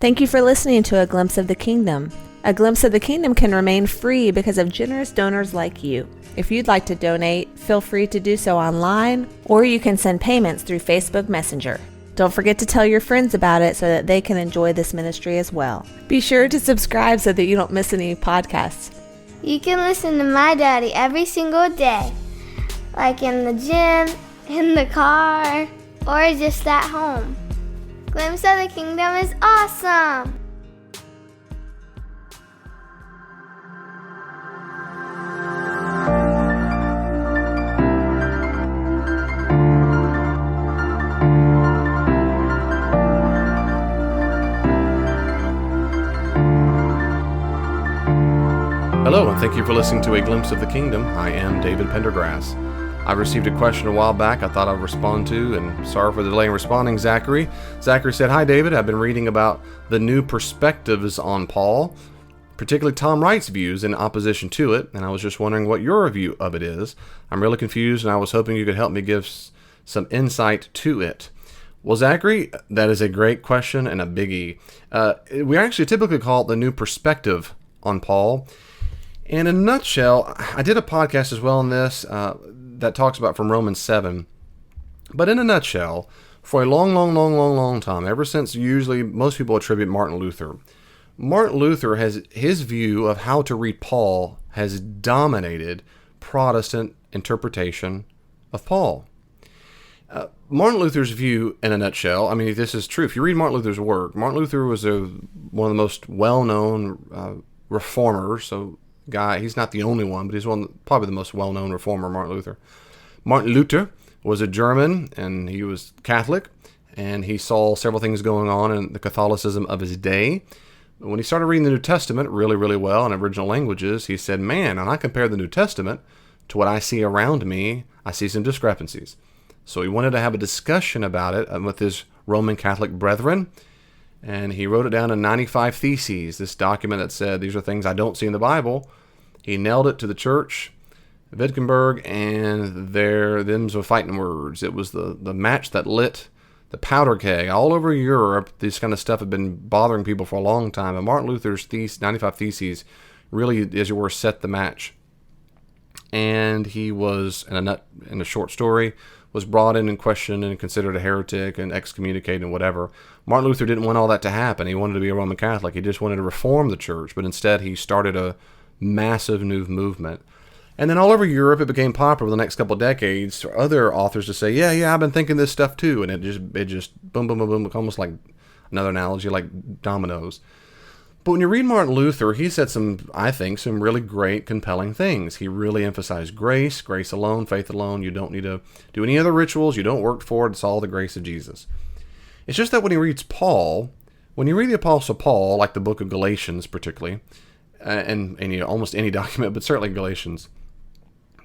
Thank you for listening to A Glimpse of the Kingdom. A Glimpse of the Kingdom can remain free because of generous donors like you. If you'd like to donate, feel free to do so online, or you can send payments through Facebook Messenger. Don't forget to tell your friends about it so that they can enjoy this ministry as well. Be sure to subscribe so that you don't miss any podcasts. You can listen to my daddy every single day, like in the gym, in the car, or just at home. Glimpse of the Kingdom is awesome! Hello, and thank you for listening to A Glimpse of the Kingdom. I am David Pendergrass. I received a question a while back I thought I'd respond to, and sorry for the delay in responding, Zachary. Zachary said, "Hi David, I've been reading about the new perspectives on Paul, particularly Tom Wright's views in opposition to it, and I was just wondering what your view of it is. I'm really confused, and I was hoping you could help me give some insight to it." Well, Zachary, that is a great question and a biggie. We actually typically call it the new perspective on Paul. In a nutshell, I did a podcast as well on this that talks about from Romans 7. But in a nutshell, for a long time, ever since usually most people attribute Martin Luther has his view of how to read Paul has dominated Protestant interpretation of Paul. Martin Luther's view, in a nutshell, I mean, this is true. If you read Martin Luther's work, Martin Luther was one of the most well-known reformers. So, he's not the only one, but he's probably the most well-known reformer, Martin Luther. Martin Luther was a German, and he was Catholic, and he saw several things going on in the Catholicism of his day. When he started reading the New Testament really, really well in original languages, he said, man, when I compare the New Testament to what I see around me, I see some discrepancies. So he wanted to have a discussion about it with his Roman Catholic brethren, and he wrote it down in 95 Theses, this document that said, these are things I don't see in the Bible. He nailed it to the church, Wittenberg, and them's were fighting words. It was the match that lit the powder keg. All over Europe, this kind of stuff had been bothering people for a long time, and Martin Luther's 95 Theses really, as it were, set the match. And he was, in a short story, was brought in and questioned and considered a heretic and excommunicated and whatever. Martin Luther didn't want all that to happen. He wanted to be a Roman Catholic. He just wanted to reform the church, but instead he started a massive new movement. And then all over Europe, it became popular the next couple of decades for other authors to say, yeah, I've been thinking this stuff too. And it just boom, boom, boom, boom, almost like another analogy, like dominoes. But when you read Martin Luther, he said some really great, compelling things. He really emphasized grace alone, faith alone. You don't need to do any other rituals. You don't work for it. It's all the grace of Jesus. It's just that when he reads Paul, when you read the Apostle Paul, like the book of Galatians particularly, and almost any document, but certainly Galatians,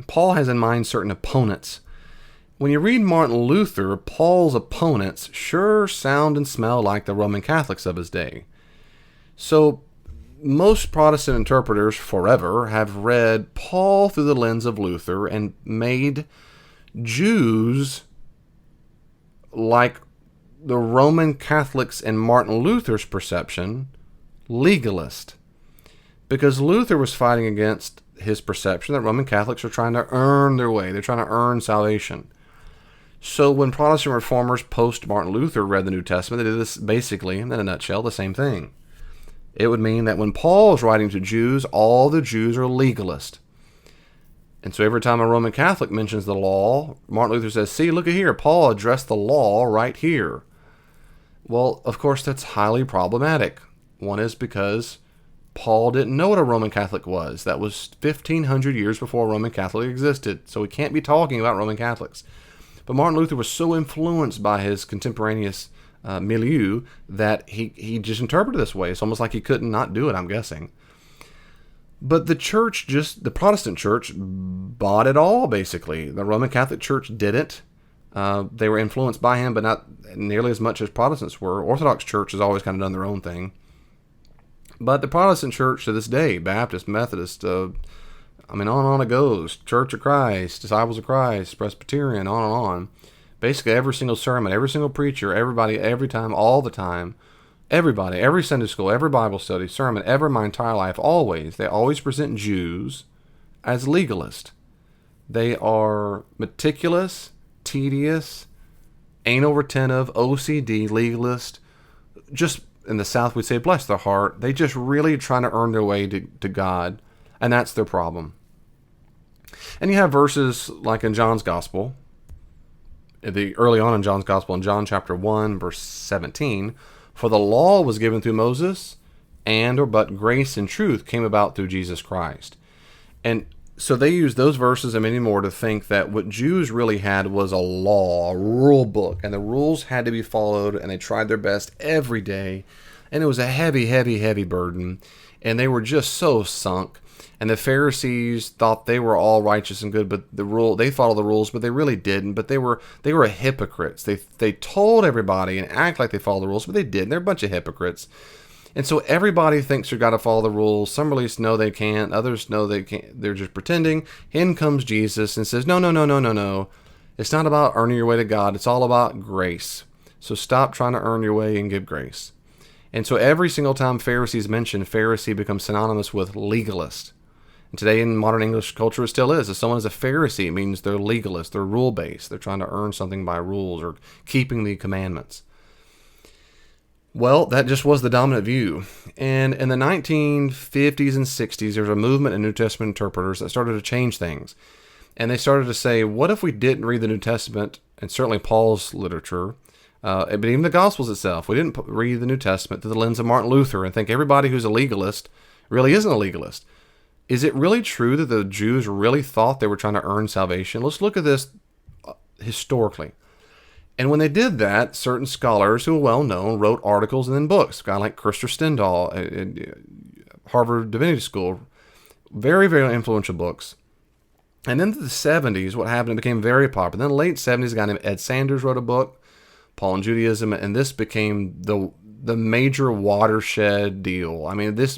Paul has in mind certain opponents. When you read Martin Luther, Paul's opponents sure sound and smell like the Roman Catholics of his day. So most Protestant interpreters forever have read Paul through the lens of Luther and made Jews like the Roman Catholics in Martin Luther's perception legalist. Because Luther was fighting against his perception that Roman Catholics are trying to earn their way. They're trying to earn salvation. So when Protestant reformers post Martin Luther read the New Testament, they did this basically, in a nutshell, the same thing. It would mean that when Paul is writing to Jews, all the Jews are legalist. And so every time a Roman Catholic mentions the law, Martin Luther says, see, look at here, Paul addressed the law right here. Well, of course, that's highly problematic. One is because Paul didn't know what a Roman Catholic was. That was 1,500 years before a Roman Catholic existed. So we can't be talking about Roman Catholics. But Martin Luther was so influenced by his contemporaneous milieu that he just interpreted it this way. It's almost like he couldn't not do it, I'm guessing. But the Protestant church bought it all, basically. The Roman Catholic Church didn't. They were influenced by him, but not nearly as much as Protestants were. Orthodox Church has always kind of done their own thing. But the Protestant church to this day, Baptist, Methodist, on and on it goes. Church of Christ, Disciples of Christ, Presbyterian, on. Basically every single sermon, every single preacher, everybody, every time, all the time, Everybody, every Sunday school, every Bible study, sermon, ever in my entire life, they always present Jews as legalist. They are meticulous, tedious, anal retentive, OCD, legalist. Just in the South, we'd say, bless their heart. They just really trying to earn their way to God, and that's their problem. And you have verses like in John's Gospel, early on in John's Gospel, in John chapter 1, verse 17, for the law was given through Moses, but grace and truth came about through Jesus Christ. And so they use those verses and many more to think that what Jews really had was a law, a rule book, and the rules had to be followed, and they tried their best every day. And it was a heavy, heavy, heavy burden, and they were just so sunk. And the Pharisees thought they were all righteous and good, but they followed the rules, but they really didn't. But they were hypocrites. They told everybody and act like they followed the rules, but they didn't. They're a bunch of hypocrites. And so everybody thinks they've got to follow the rules. Some at least know they can't. Others know they can't. They're just pretending. In comes Jesus and says, no. It's not about earning your way to God. It's all about grace. So stop trying to earn your way and give grace. And so every single time Pharisees mentioned, Pharisee becomes synonymous with legalist. And today in modern English culture, it still is. If someone is a Pharisee, it means they're legalist, they're rule-based, they're trying to earn something by rules or keeping the commandments. Well, that just was the dominant view. And in the 1950s and 60s, there was a movement in New Testament interpreters that started to change things. And they started to say, what if we didn't read the New Testament, and certainly Paul's literature, but even the Gospels itself, we didn't read the New Testament through the lens of Martin Luther and think everybody who's a legalist really isn't a legalist. Is it really true that the Jews really thought they were trying to earn salvation? Let's look at this historically. And when they did that, certain scholars who are well known wrote articles and then books. A guy like Christopher Stendhal at Harvard Divinity School, very, very influential books. And then in the 70s, what happened, it became very popular. Then in the late 70s, a guy named Ed Sanders wrote a book, Paul and Judaism, and this became the major watershed deal. I mean, this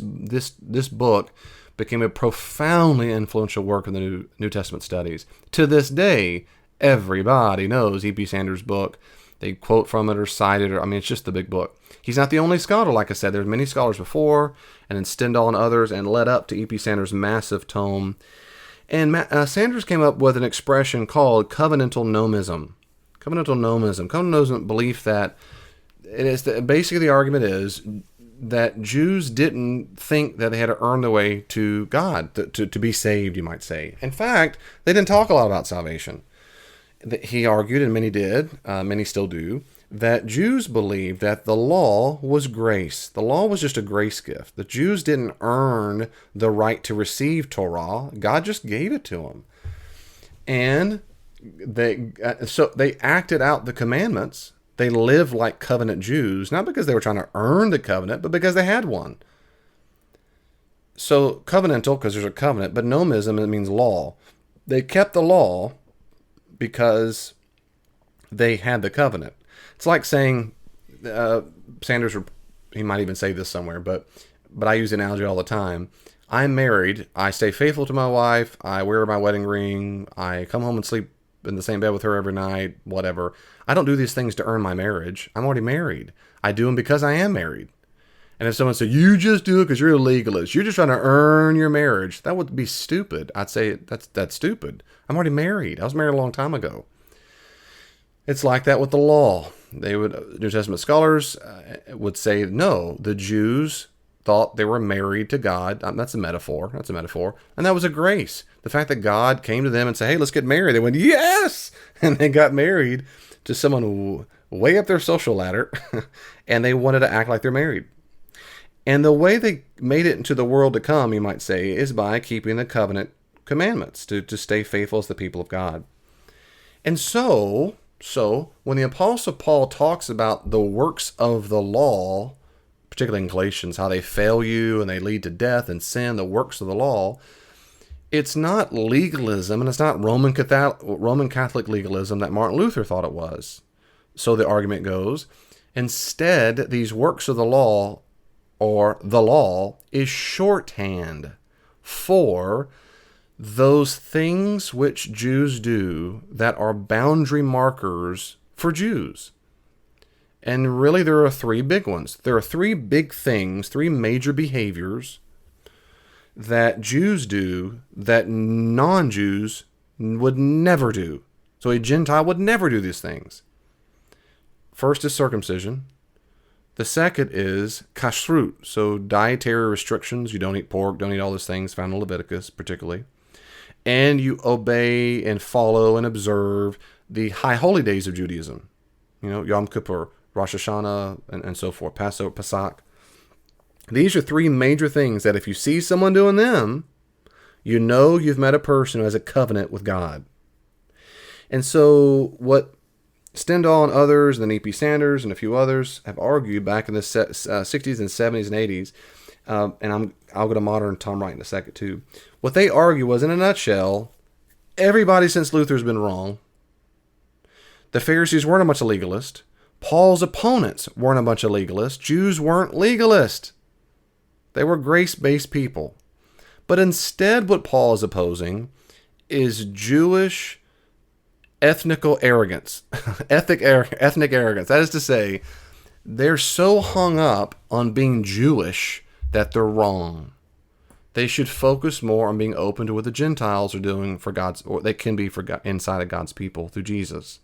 book became a profoundly influential work in the New Testament studies. To this day, everybody knows E.P. Sanders' book. They quote from it or cite it. It's just the big book. He's not the only scholar, like I said. There's many scholars before, and then Stendhal and others, and led up to E.P. Sanders' massive tome. And Sanders came up with an expression called covenantal nomism. Covenantal nomism, belief that basically the argument is that Jews didn't think that they had to earn their way to God, to be saved, you might say. In fact, they didn't talk a lot about salvation. He argued, and many did, many still do, that Jews believed that the law was grace. The law was just a grace gift. The Jews didn't earn the right to receive Torah. God just gave it to them. And they acted out the commandments. They lived like covenant Jews, not because they were trying to earn the covenant, but because they had one. So covenantal, because there's a covenant, but nomism, it means law. They kept the law because they had the covenant. It's like saying, Sanders, he might even say this somewhere, but I use the analogy all the time. I'm married. I stay faithful to my wife. I wear my wedding ring. I come home and sleep in the same bed with her every night, whatever. I don't do these things to earn my marriage. I'm already married. I do them because I am married. And if someone said, you just do it because you're a legalist, you're just trying to earn your marriage, that would be stupid. I'd say that's stupid. I'm already married. I was married a long time ago. It's like that with the law. New Testament scholars would say, no, the Jews thought they were married to God. That's a metaphor. And that was a grace. The fact that God came to them and said, hey, let's get married. They went, yes! And they got married to someone way up their social ladder. And they wanted to act like they're married. And the way they made it into the world to come, you might say, is by keeping the covenant commandments, to stay faithful as the people of God. And so when the Apostle Paul talks about the works of the law, particularly in Galatians, how they fail you and they lead to death and sin, the works of the law, it's not legalism, and it's not Roman Catholic legalism that Martin Luther thought it was. So the argument goes, instead, these works of the law, or the law, is shorthand for those things which Jews do that are boundary markers for Jews. And really, there are three big ones. There are three big things, three major behaviors that Jews do that non-Jews would never do. So a Gentile would never do these things. First is circumcision. The second is kashrut, so dietary restrictions. You don't eat pork, don't eat all those things found in Leviticus particularly. And you obey and follow and observe the high holy days of Judaism. Yom Kippur, Rosh Hashanah, and so forth, Passover, Pesach. These are three major things that if you see someone doing them, you know you've met a person who has a covenant with God. And so what Stendhal and others, and then E.P. Sanders and a few others have argued back in the 60s and 70s and 80s, and I'll go to modern Tom Wright in a second too. What they argue was, in a nutshell, everybody since Luther's been wrong. The Pharisees weren't a bunch of legalists. Paul's opponents weren't a bunch of legalists. Jews weren't legalists. They were grace-based people. But instead, what Paul is opposing is Jewish ethnical arrogance. Ethnic arrogance. That is to say, they're so hung up on being Jewish that they're wrong. They should focus more on being open to what the Gentiles are doing for God's, or they can be for God, inside of God's people through Jesus.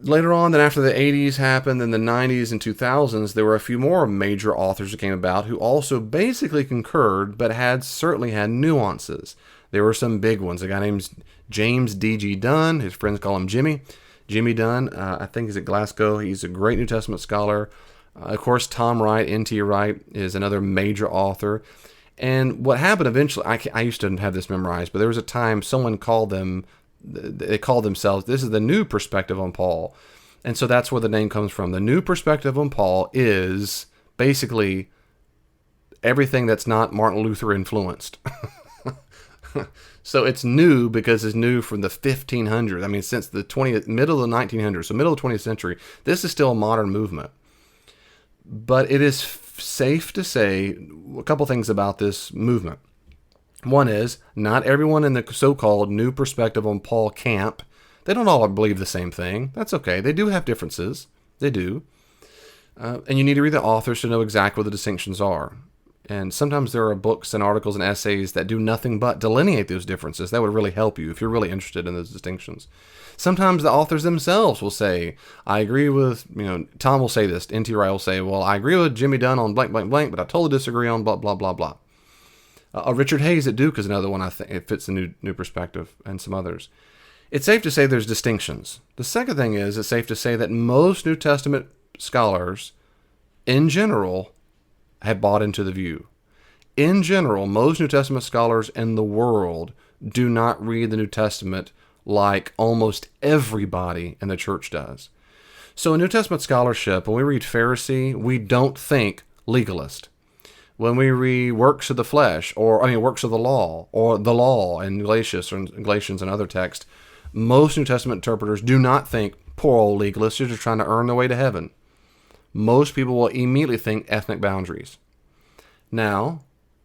Later on, then after the 80s happened, then the 90s and 2000s, there were a few more major authors that came about who also basically concurred, but certainly had nuances. There were some big ones. A guy named James D.G. Dunn, his friends call him Jimmy. Jimmy Dunn, I think he's at Glasgow. He's a great New Testament scholar. Of course, Tom Wright, N.T. Wright, is another major author. And what happened eventually, I used to have this memorized, but there was a time someone called them, they called themselves, this is the new perspective on Paul. And so that's where the name comes from. The new perspective on Paul is basically everything that's not Martin Luther influenced. So it's new because it's new from the 1500s. I mean, since the middle of the 1900s, so middle of the 20th century, this is still a modern movement. But it is safe to say a couple things about this movement. One is, not everyone in the so-called new perspective on Paul camp, they don't all believe the same thing. That's okay. They do have differences. They do. And you need to read the authors to know exactly what the distinctions are. And sometimes there are books and articles and essays that do nothing but delineate those differences. That would really help you if you're really interested in those distinctions. Sometimes the authors themselves will say, I agree with, Tom will say this, N.T. Wright will say, well, I agree with Jimmy Dunn on blank, blank, blank, but I totally disagree on blah, blah, blah, blah. Richard Hayes at Duke is another one I think it fits the new perspective, and some others. It's safe to say there's distinctions. The second thing is, it's safe to say that most New Testament scholars, in general, have bought into the view. In general, most New Testament scholars in the world do not read the New Testament like almost everybody in the church does. So in New Testament scholarship, when we read Pharisee, we don't think legalist. When we read works of the flesh, works of the law, or the law in Galatians and other texts, most New Testament interpreters do not think poor old legalists are just trying to earn their way to heaven. Most people will immediately think ethnic boundaries. Now,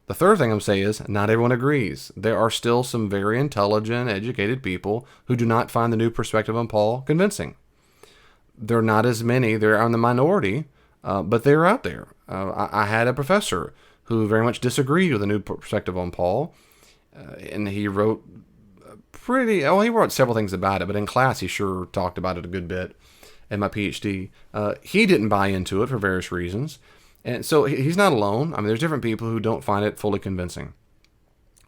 the third thing I'm saying is, not everyone agrees. There are still some very intelligent, educated people who do not find the new perspective on Paul convincing. They're not as many. They're on the minority, but they're out there. I had a professor who very much disagreed with the new perspective on Paul, and he wrote he wrote several things about it, but in class he sure talked about it a good bit. In my PhD, he didn't buy into it for various reasons. And so he's not alone. I mean, there's different people who don't find it fully convincing.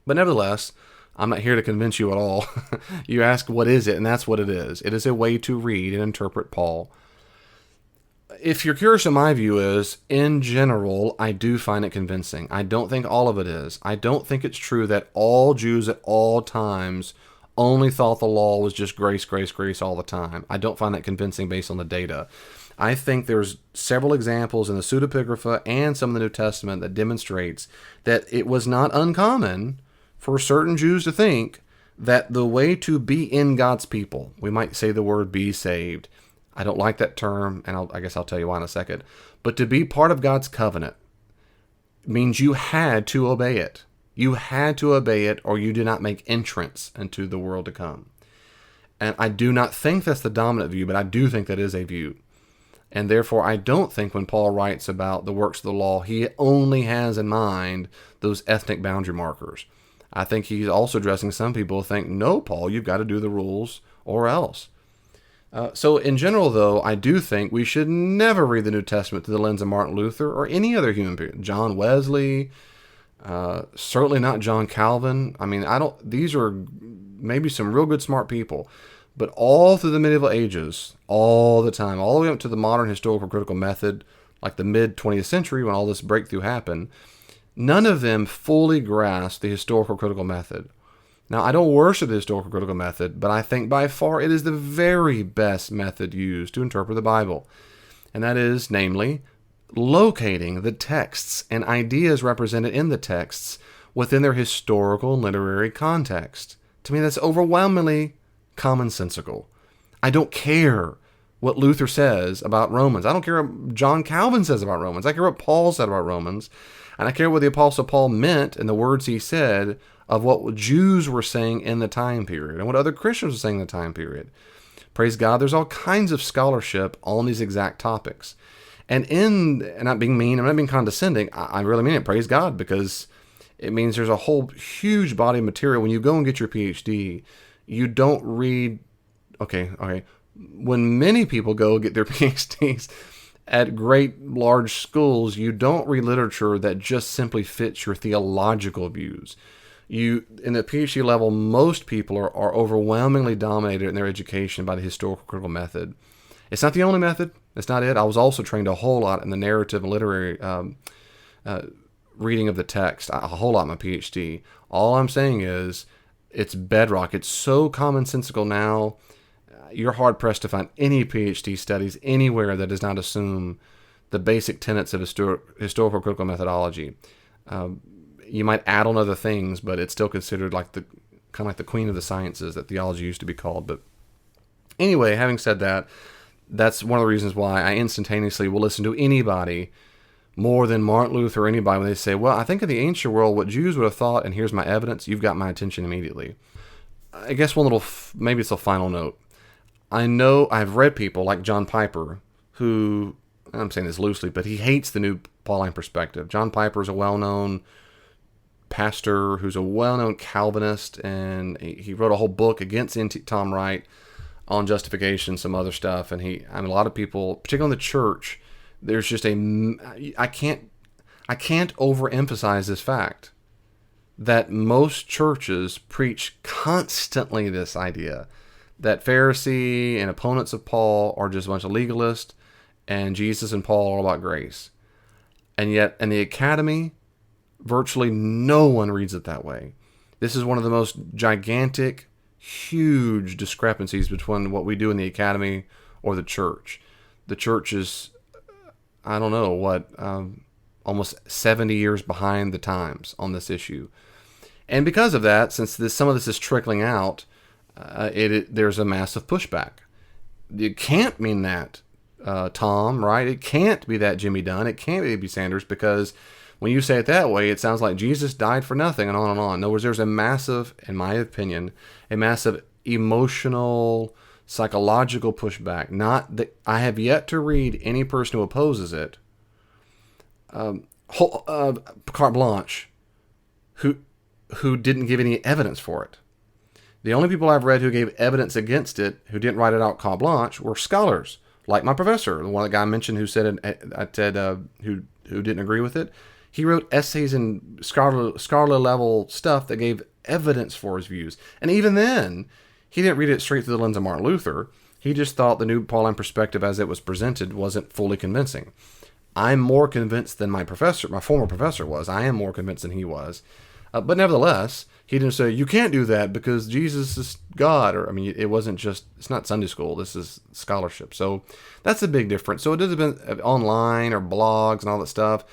But nevertheless, I'm not here to convince you at all. You ask, what is it? And that's what it is. It is a way to read and interpret Paul. If you're curious, my view is, in general, I do find it convincing. I don't think all of it is. I don't think it's true that all Jews at all times only thought the law was just grace, grace, grace all the time. I don't find that convincing based on the data. I think there's several examples in the pseudepigrapha and some of the New Testament that demonstrates that it was not uncommon for certain Jews to think that the way to be in God's people, we might say the word be saved. I don't like that term, and I guess I'll tell you why in a second. But to be part of God's covenant means you had to obey it. You had to obey it, or you did not make entrance into the world to come. And I do not think that's the dominant view, but I do think that is a view. And therefore, I don't think when Paul writes about the works of the law, he only has in mind those ethnic boundary markers. I think he's also addressing some people who think, no, Paul, you've got to do the rules or else. So in general, though, I do think we should never read the New Testament through the lens of Martin Luther or any other human being. John Wesley, certainly not John Calvin. I mean, these are maybe some real good, smart people. But all through the medieval ages, all the time, all the way up to the modern historical critical method, like the mid-20th century when all this breakthrough happened, none of them fully grasped the historical critical method. Now, I don't worship the historical critical method, but I think by far it is the very best method used to interpret the Bible. And that is, namely, locating the texts and ideas represented in the texts within their historical and literary context. To me, that's overwhelmingly commonsensical. I don't care what Luther says about Romans. I don't care what John Calvin says about Romans. I care what Paul said about Romans. And I care what the Apostle Paul meant in the words he said of what Jews were saying in the time period and what other Christians were saying in the time period. Praise God, there's all kinds of scholarship on these exact topics. And not being mean, I'm not being condescending, I really mean it, praise God, because it means there's a whole huge body of material. When you go and get your PhD, you don't read, okay. When many people go get their PhDs at great large schools, you don't read literature that just simply fits your theological views. In the PhD level, most people are overwhelmingly dominated in their education by the historical critical method. It's not the only method. It's not it. I was also trained a whole lot in the narrative and literary reading of the text, a whole lot in my PhD. All I'm saying is, it's bedrock. It's so commonsensical now. You're hard-pressed to find any PhD studies anywhere that does not assume the basic tenets of historical critical methodology. You might add on other things, but it's still considered kind of like the queen of the sciences that theology used to be called. But anyway, having said that, that's one of the reasons why I instantaneously will listen to anybody more than Martin Luther or anybody when they say, well, I think in the ancient world what Jews would have thought, and here's my evidence, you've got my attention immediately. I guess maybe it's a final note. I know I've read people like John Piper who, I'm saying this loosely, but he hates the new Pauline perspective. John Piper is a well-known pastor who's a well-known Calvinist, and he wrote a whole book against Tom Wright on justification, some other stuff, and a lot of people, particularly in the church, there's just I can't overemphasize this fact that most churches preach constantly this idea that Pharisee and opponents of Paul are just a bunch of legalists and Jesus and Paul are all about grace. And yet in the academy, virtually no one reads it that way. This is one of the most gigantic, huge discrepancies between what we do in the academy or the church. The church is, I don't know what, almost 70 years behind the times on this issue. And because of that, since some of this is trickling out, there's a massive pushback. It can't mean that, Tom, right? It can't be that Jimmy Dunn. It can't be Sanders, because when you say it that way, it sounds like Jesus died for nothing and on and on. In other words, there's a massive, in my opinion, a massive emotional, psychological pushback. Not that I have yet to read any person who opposes it, carte blanche, who didn't give any evidence for it. The only people I've read who gave evidence against it, who didn't write it out carte blanche, were scholars, like my professor, the one that guy I mentioned who said who didn't agree with it. He wrote essays and scholarly level stuff that gave evidence for his views. And even then, he didn't read it straight through the lens of Martin Luther. He just thought the new Pauline perspective as it was presented wasn't fully convincing. I'm more convinced than my former professor was. I am more convinced than he was. But nevertheless, he didn't say, you can't do that because Jesus is God. It's not Sunday school. This is scholarship. So that's a big difference. So it doesn't been online or blogs and all that stuff.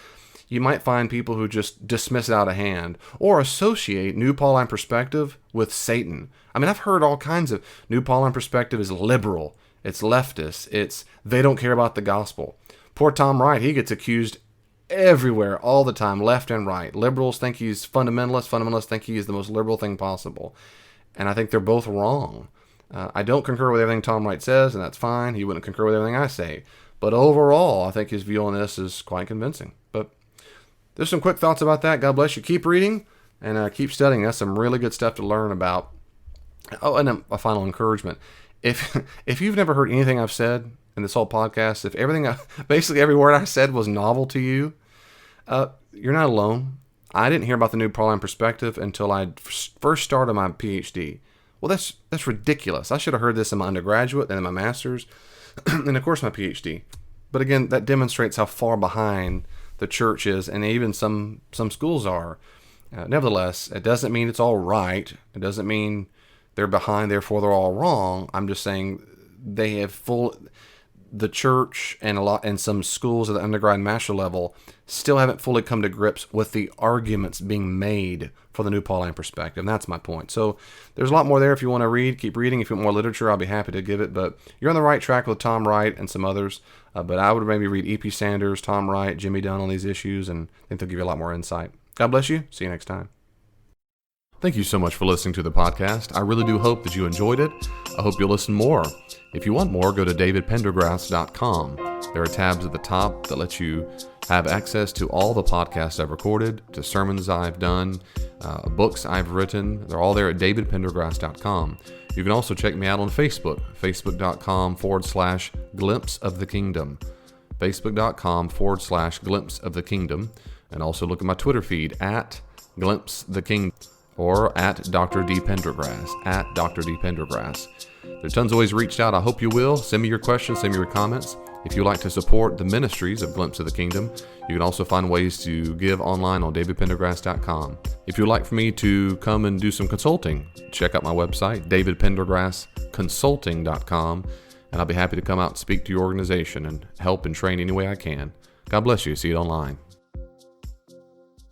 You might find people who just dismiss it out of hand or associate New Pauline perspective with Satan. I've heard all kinds of New Pauline perspective is liberal. It's leftist. They don't care about the gospel. Poor Tom Wright, he gets accused everywhere, all the time, left and right. Liberals think he's fundamentalist. Fundamentalists think he is the most liberal thing possible. And I think they're both wrong. I don't concur with everything Tom Wright says, and that's fine. He wouldn't concur with everything I say. But overall, I think his view on this is quite convincing. But there's some quick thoughts about that. God bless you. Keep reading and keep studying. That's some really good stuff to learn about. Oh, and a final encouragement. If you've never heard anything I've said in this whole podcast, if basically every word I said was novel to you, you're not alone. I didn't hear about the new Pauline perspective until I first started my PhD. Well, that's ridiculous. I should have heard this in my undergraduate, then in my master's, and of course my PhD. But again, that demonstrates how far behind the church is, and even some schools are. Nevertheless, it doesn't mean it's all right. It doesn't mean they're behind, therefore they're all wrong. I'm just saying they have the church and some schools at the undergrad and master level still haven't fully come to grips with the arguments being made for the new Pauline perspective. And that's my point. So there's a lot more there if you want to read. Keep reading. If you want more literature, I'll be happy to give it. But you're on the right track with Tom Wright and some others. But I would maybe read E.P. Sanders, Tom Wright, Jimmy Dunn on these issues, and I think they'll give you a lot more insight. God bless you. See you next time. Thank you so much for listening to the podcast. I really do hope that you enjoyed it. I hope you'll listen more. If you want more, go to davidpendergrass.com. There are tabs at the top that let you have access to all the podcasts I've recorded, to sermons I've done, books I've written. They're all there at davidpendergrass.com. You can also check me out on Facebook, facebook.com/glimpse of the kingdom, facebook.com/glimpse of the kingdom, and also look at my Twitter feed at glimpse the kingdom or at Dr. D. Pendergrass, at Dr. D. Pendergrass. There's tons of ways reached out. I hope you will. Send me your questions, send me your comments. If you'd like to support the ministries of Glimpse of the Kingdom, you can also find ways to give online on davidpendergrass.com. If you'd like for me to come and do some consulting, check out my website, davidpendergrassconsulting.com, and I'll be happy to come out and speak to your organization and help and train any way I can. God bless you. See you online.